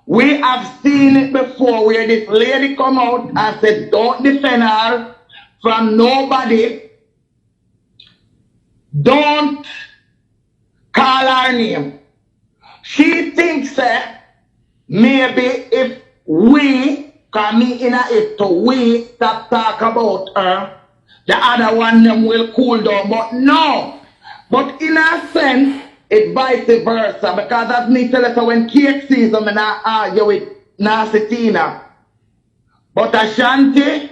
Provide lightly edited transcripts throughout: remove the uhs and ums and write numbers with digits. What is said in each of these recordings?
We have seen it before where this lady come out and said, don't defend her from nobody. Don't call her name. She thinks that maybe if we, come in it to we stop talk about her, the other one them will cool down. But no. But in a sense, it's vice versa. Because as me tell us when cake season, I not argue with Nasty Tina. But Ashanti,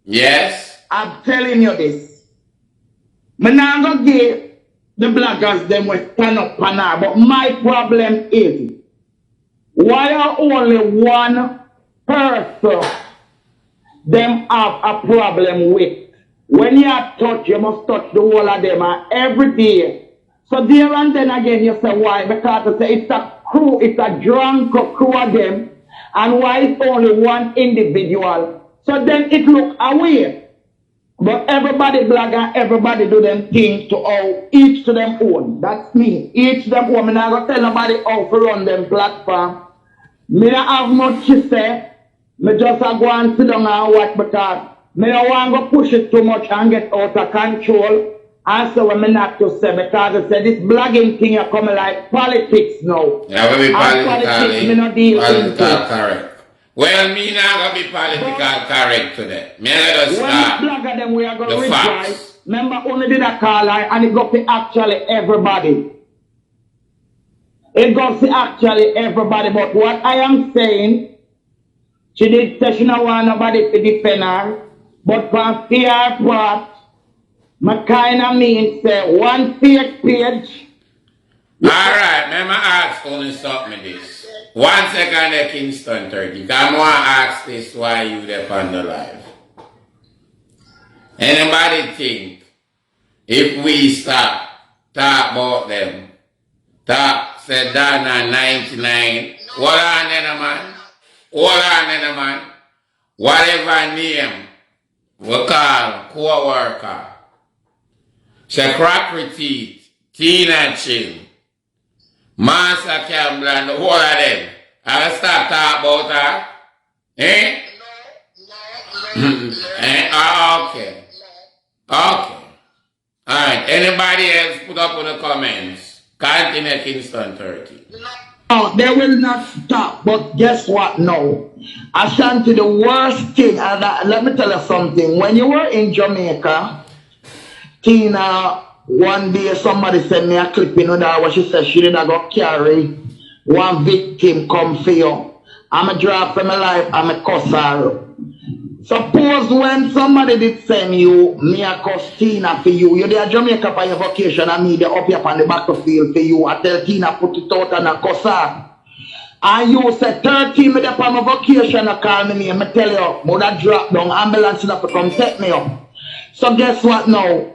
yes, I'm telling you this. Me not gonna give the bloggers them will stand up on her. But my problem is, why are only one person them have a problem with? When you touch, you must touch the whole of them every day. So there and then again you say why? Because you say it's a crew, it's a drunk crew of them. And why it's only one individual? So then it look away. But everybody blog and everybody do them things to all, each to them own. That's me. Each to them own. I'm not going to tell nobody how to run them platform. Me don't have much to say. Me just go and sit down and watch because me don't want to push it too much and get out of control. And so what me not to say because I said this blogging thing is coming like politics now. Yeah, we be politics, me not deal political correct. Well, me not gonna be political correct today. Me gonna start when blogger them we are going to the reply. facts. Remember only did a call and it got to actually everybody. It goes to actually everybody. But what I am saying, she did say she don't want nobody to defend her. But from fear part, my kind of mean say one fake page. Alright, remember ask only something this. 1 second at Kingston 30. Come on ask this why you there on the live. Anybody think if we stop talk about them, talk said Dana 99, hold on then man. Hold on then man. Whatever name we call co-worker. Say crockery teeth, Tina Chin, Master Campbell and the whole of them. I start talk about her. Eh? Okay. Okay. Alright. Anybody else put up in the comments? Continue Kingston 30. No, they will not stop. But guess what now? Ashanti, the worst thing, and let me tell you something. When you were in Jamaica, Tina, one day somebody sent me a clip, you know that what she said she did not go carry one victim come for you. I'm a drop from my life, I'm a cuss her. Suppose when somebody did send you, me a cuss Tina for you, you're there Jamaica for your vacation and me there up here on the battlefield for you. I tell Tina put it out and a cuss her. And you say 13 me there on my vacation and call me and I tell you, would I drop down ambulance enough to come take me up. So guess what now?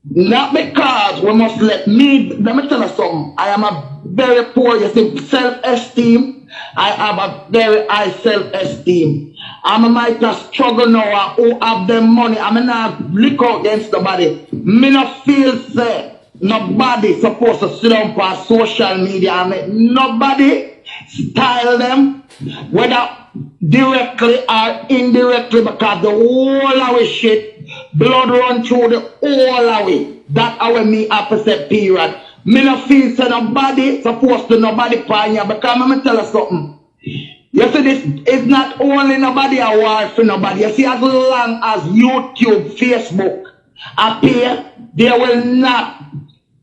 Not because we must let me tell you something. I am a very poor, you see, self-esteem. I have a very high self-esteem. I might have struggle now who have them money. I mean, I look out against nobody. Me not feel say nobody supposed to sit down for social media and make nobody style them, whether directly or indirectly, because the whole of it shit blood run through the whole of it. That how me opposite period. Me no feel say nobody supposed to nobody pan you because I'm gonna tell you something. You see this is not only nobody a war for nobody. You see as long as YouTube, Facebook appear, there will not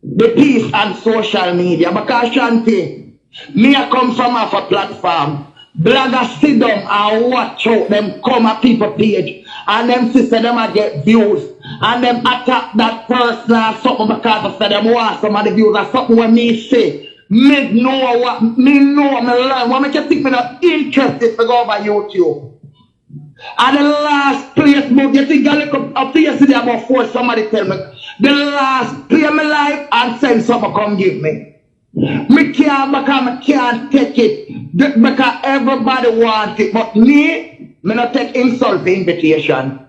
be peace on social media. Because Ashanti, me I come from off a platform. Bloggers sit down and watch out them come at people page and them sister them a get views and them attack that person or something because of them want some of the views or something when me say. Me know what me know me learn. What make you think me not interested to go over YouTube? And the last place, but you think I look up to yesterday about four somebody tell me the last play my life and send something come give me. Me can't because I can't take it because everybody wants it. But me not take insult for invitation.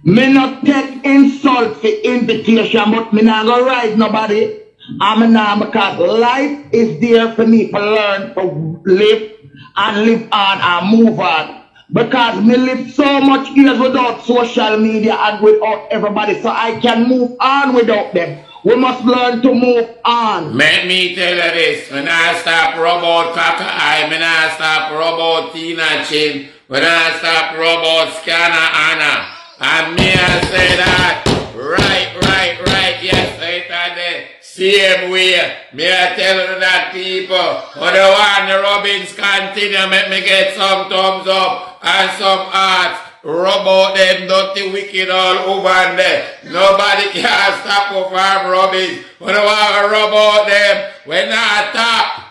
Me not take insult for invitation, but me not go write nobody Now because life is there for me to learn to live and live on and move on. Because me live so much years without social media and without everybody, so I can move on without them. We must learn to move on. Let me tell you this, when I stop robot Kaka I, when I stop robot Tina Chin, when I stop robot Scanner Anna, and me I say that, right, yes, right at the same way. Me I tell you that people, who the one the Robbins continue, make me get some thumbs up and some hearts. Rub out them dirty wicked all over there. Nobody can stop us from rubbing. We don't want to rub out them. We not stop.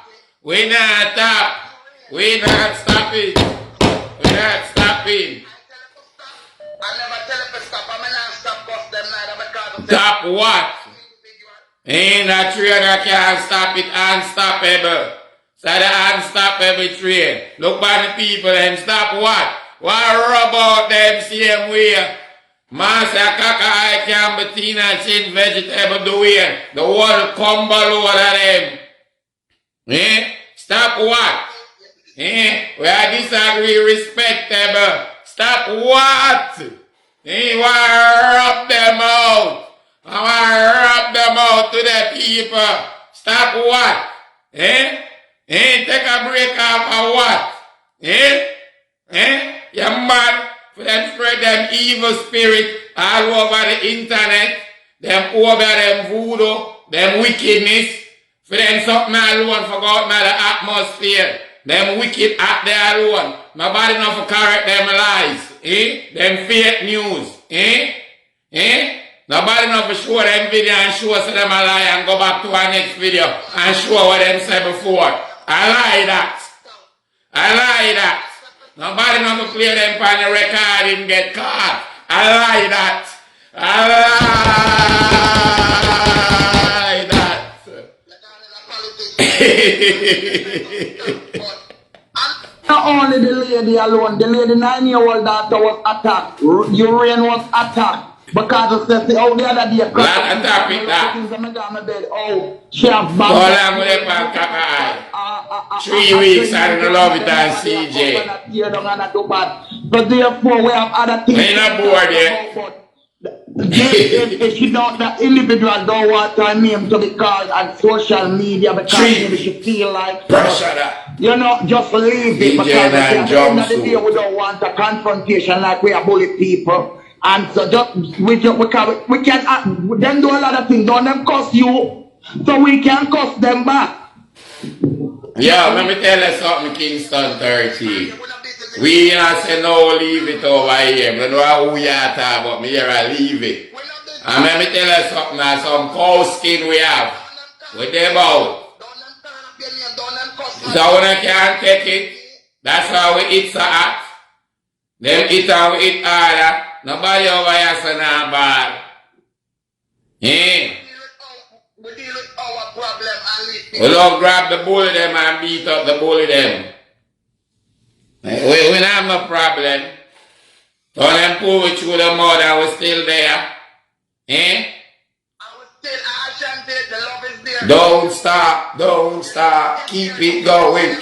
We not stop. We not stopping. We not stopping. I never tell them to stop. I'm not stop bust them neither because stop what? Ain't a train that can stop it unstoppable. So the unstoppable train. Look by the people and stop what? Why rub out them same way? Master Kaka I can Bettina Chin vegetable do it. The whole combo load of them. Stop what? We are disagree respectable. Stop what? Why rub them out? I want to rub them out to the people. Stop what? Take a break off or what? Yeah, man, for them spread them evil spirit all over the internet, them over them voodoo, them wickedness, for them something alone forgot now the atmosphere, them wicked act there alone. Nobody know for correct them lies, them fake news, Nobody know for show them video and show us them a lie and go back to our next video and show what them said before. I lie that. Nobody know to play them on the record and get caught. I lie that. Not only the lady alone, the lady 9-year-old daughter was attacked. Urian was attacked. Because of the other day, Black attack with that. Oh, she has All I'm with them on Kaka 3 weeks I don't love it on CJ. But therefore we have other things. Ain't not bored yet. If you don't, the individual don't want her name to be called on social media because maybe she feel like pressure that. You know, just leave it because at the end of the day we don't want a confrontation like we are bully people. And so just we can then do a lot of things. Don't them cuss you, so we can cuss them back. Yeah, let me tell you something, Kingston 13. We not say no, leave it over here. I don't know who you are talking about. Me here, I leave it. And let me tell you something, now some cow skin we have. With them out. So when I can't take it, that's how we eat so hot. Them eat and we eat harder. Nobody over here say nah bad. We deal with our problem and we don't grab the bully them and beat up the bully them. We don't have no problem. Don't them pull we through the mud and we're still there. And we're still Ashanti, the love is there. Don't stop, keep it going.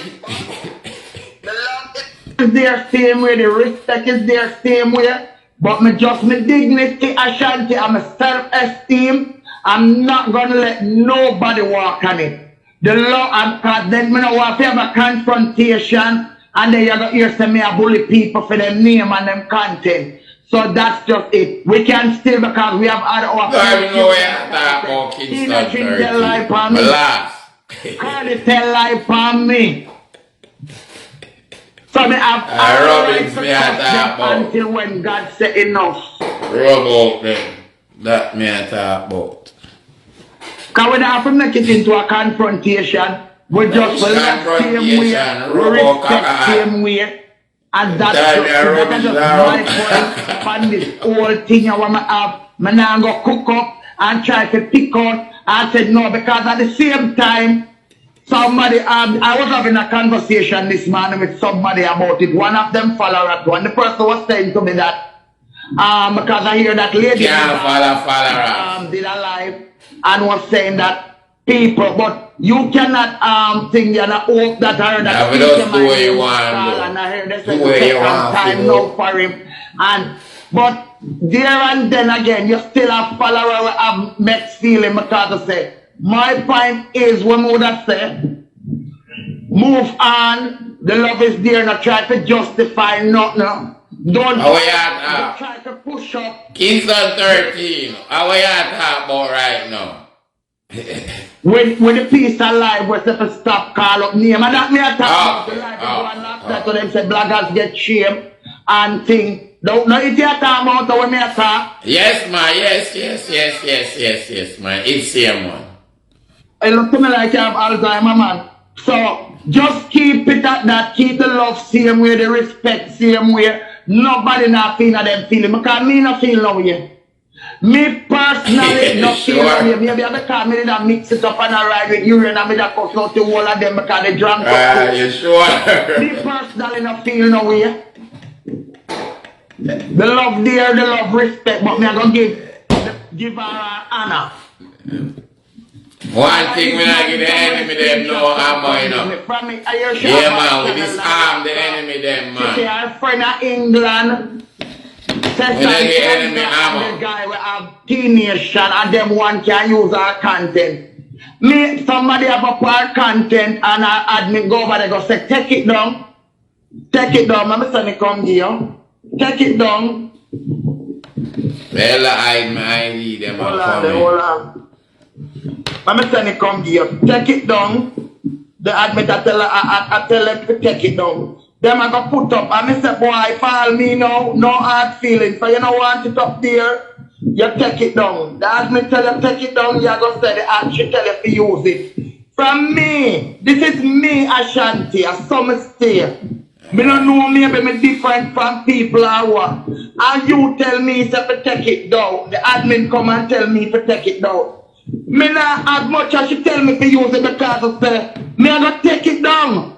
The love is there same way, the respect is there same way. But me dignity, Ashanti, and my self-esteem, I'm not gonna let nobody walk on it. The law, and then me no want to have a confrontation, and then you're gonna hear some me a bully people for them name and them content. So that's just it. We can still because we have other options. I don't know where you talk about Kingston 13. Relax. Carly tell life on me. So me have Robbins me I talk about. Until when God said enough. Rub out them. That me I talk about. Because we don't have to make it into a confrontation. We just let same way. We respect same way. And that's just my point on this whole thing I want to have. I now go cook up and try to pick out. I said no because at the same time, somebody, I was having a conversation this morning with somebody about it. One of them followers, one the person was saying to me that, because I hear that lady did a live and was saying that people, but you cannot think and hope that I heard Yeah, that but teacher just do my what you name was want call to and I heard they do. said Do to what take you some want to time now do. for him. And but there and then again, you still have follower who have mixed feeling because I say my point is when we would have said move on, the love is there, not try to justify nothing. Don't How we don't at try to push up. Kingston 13? How we at talk about right now? When the peace alive, we have to stop call up name. And that me I talk about the Okay, life they go and okay, after to okay. them say bloggers get shame and thing. Don't know if you talk about when me talk. Yes, man. Yes, man. It's same one. It look to me like you have Alzheimer, man. So just keep it at that. Keep the love same way, the respect same way. Nobody not feel them feeling because me not feel no way. Me personally not feel no way. Sure. Maybe because me did a mix it up and I ride with urine and me da cut out the whole of them because they drank up too. You sure? Me personally not feel no way. The love there, the love respect, but me I gonna give her honor. One thing when I give the enemy them no hammer, you know. From me, I hear she Yeah, have man. a We channel disarm the like enemy them, she say man. her friend of England. Says When I that get the enemy hammer. guy will have teenation and them one can use our content. Me, somebody have up our content and I admin go over there go say, take it down. Take it down. My son come here. Take it down. Well, I my ID them Hold are on, coming. hold on. My son come here. Take it down. The admin I tell them to take it down. Them I go put up and I say, boy, fall me now, no hard feelings. So you don't want it up there, you take it down. The admin tell you take it down, you go say the ad, she tell you to use it. From me, this is me, Ashanti, a summer stay. Me don't know maybe me different from people or what. And you tell me to take it down. The admin come and tell me to take it down. Me not as much as she tell me to use it because of say, me I go take it down.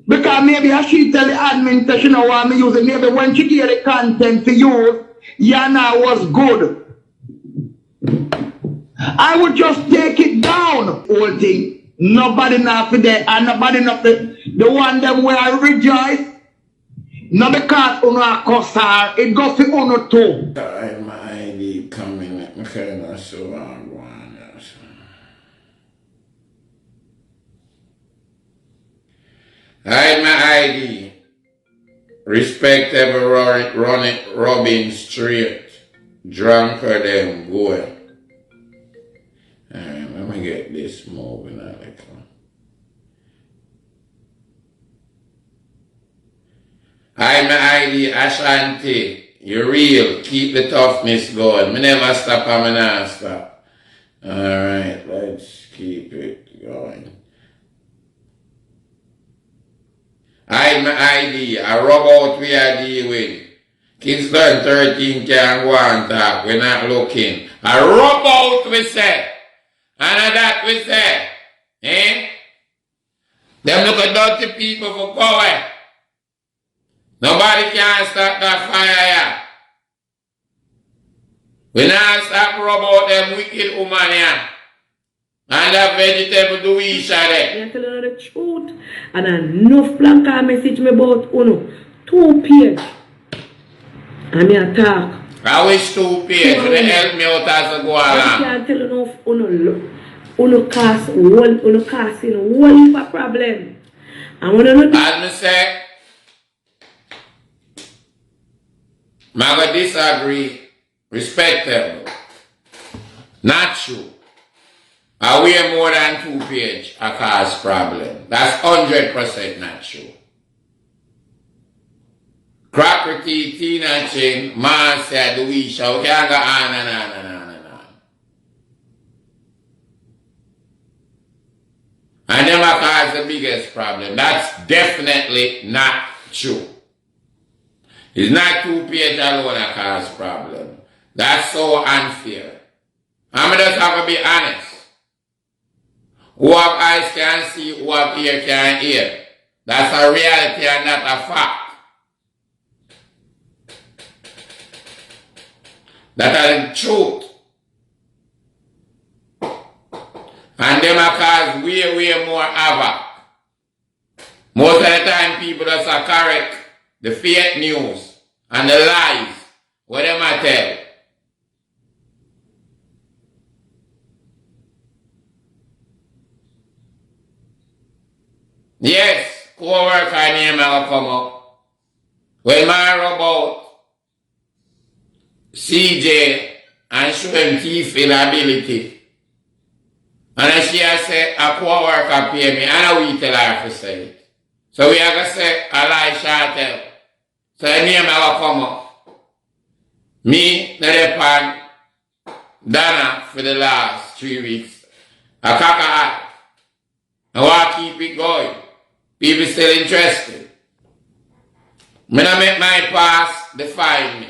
Because maybe as she tell the admin that she don't want me use it, maybe when she get the content to use, Yana was good. I would just take it down, whole thing. Nobody not for that, and nobody not for the one them where I rejoice. Not because uno a cuss her, it goes for uno too. My ID coming. I'm kind of so long. Hide my ID. Respect every rubbing straight. Drunker than going. Alright, let me get this moving out. Hide my ID, Ashanti. You're real. Keep the toughness going. Me never stop and me not stop. Alright, let's keep it going. Hide my ID. I rub out we are deal with. Kingston 13 can go and talk. We're not looking. I rub out we say. And that we say. Eh? Them look at dirty people for power. Nobody can stop that fire here. We not stop rub out them wicked woman here. And that vegetable do each other. I tell you the truth. And enough blank message me about uno 2 page. And me attack. I wish 2 page to help me out as I go I along. can't tell enough uno cast in one heap of problem. And when uno As me say, I go disagree, respectable, not true. I wear more than 2 page a cause problem. That's 100% not true. Crockery, Tina Chin, man said Louisha, we can't go on and on and on and on. And them are cause the biggest problem. That's definitely not true. It's not 2 page alone that cause problem. That's so unfair. I'm just have to be honest. Who have eyes can see, who have ear can hear. That's a reality and not a fact. That is the truth. And them are cause way more havoc. Most of the time people just are correct the fake news and the lies. What them I tell? Yes, co-worker name will come up. When I rub out CJ and show him thief inability. And then she has said, a co-worker pay me, and we tell her to say it. So we are going to say, a lie shall tell. So the name will come up. Me, Nadepan, Dana for the last 3 weeks. A caca. I want to keep it going. People still interested. When I make my pass, they find me.